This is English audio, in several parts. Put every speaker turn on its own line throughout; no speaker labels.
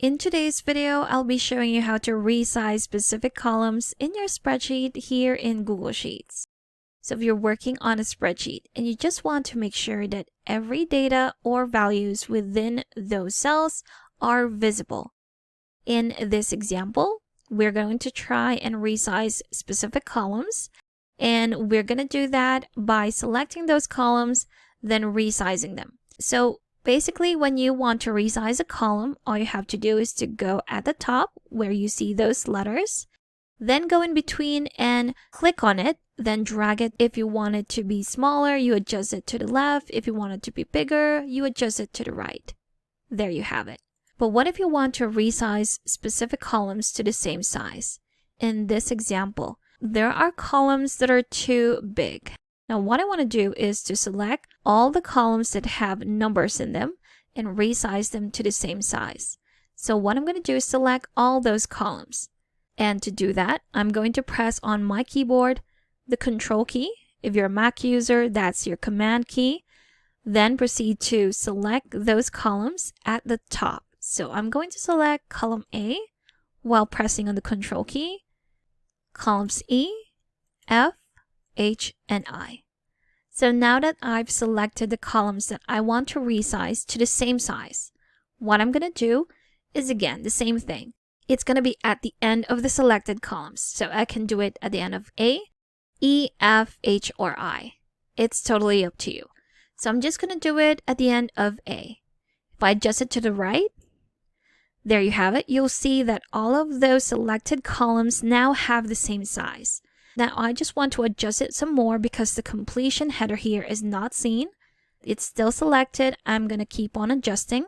In today's video, I'll be showing you how to resize specific columns in your spreadsheet here in Google Sheets. So if you're working on a spreadsheet and you just want to make sure that every data or values within those cells are visible. In this example, we're going to try and resize specific columns, and we're going to do that by selecting those columns, then resizing them. So basically, when you want to resize a column, all you have to do is to go at the top where you see those letters, then go in between and click on it, then drag it. If you want it to be smaller, you adjust it to the left. If you want it to be bigger, you adjust it to the right. There you have it. But what if you want to resize specific columns to the same size? In this example, there are columns that are too big. Now, what I want to do is to select all the columns that have numbers in them and resize them to the same size. So what I'm going to do is select all those columns. And to do that, I'm going to press on my keyboard the Control key. If you're a Mac user, that's your Command key. Then proceed to select those columns at the top. So I'm going to select column A while pressing on the Control key, columns E, F, H, and I. So now that I've selected the columns that I want to resize to the same size, what I'm going to do is, again, the same thing. It's going to be at the end of the selected columns. So I can do it at the end of A, E, F, H, or I. It's totally up to you. So I'm just going to do it at the end of A. If I adjust it to the right, there you have it. You'll see that all of those selected columns now have the same size. Now I just want to adjust it some more because the completion header here is not seen. It's still selected. I'm going to keep on adjusting.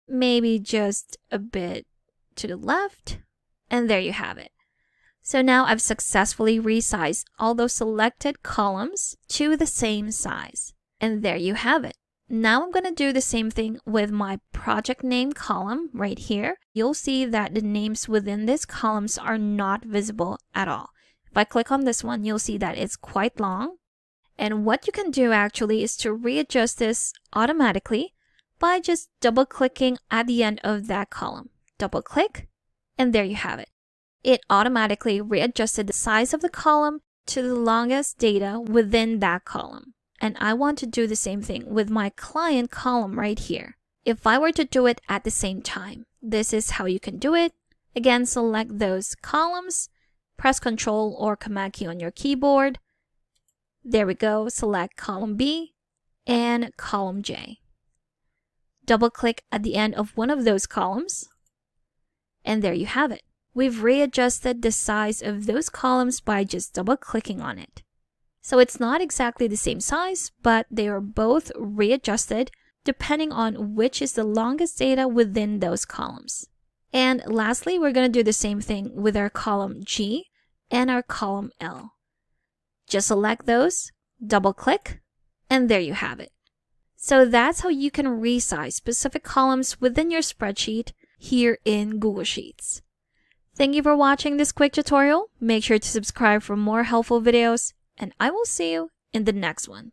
Maybe just a bit to the left. And there you have it. So now I've successfully resized all those selected columns to the same size. And there you have it. Now I'm going to do the same thing with my project name column right here. You'll see that the names within these columns are not visible at all. If I click on this one, you'll see that it's quite long. And what you can do actually is to readjust this automatically by just double-clicking at the end of that column. Double-click, and there you have it. It automatically readjusted the size of the column to the longest data within that column. And I want to do the same thing with my client column right here. If I were to do it at the same time, this is how you can do it. Again, select those columns, press Control or Command key on your keyboard. There we go. Select column B and column J. Double click at the end of one of those columns. And there you have it. We've readjusted the size of those columns by just double clicking on it. So it's not exactly the same size, but they are both readjusted depending on which is the longest data within those columns. And lastly, we're going to do the same thing with our column G and our column L. Just select those, double click, and there you have it. So that's how you can resize specific columns within your spreadsheet here in Google Sheets. Thank you for watching this quick tutorial. Make sure to subscribe for more helpful videos, and I will see you in the next one.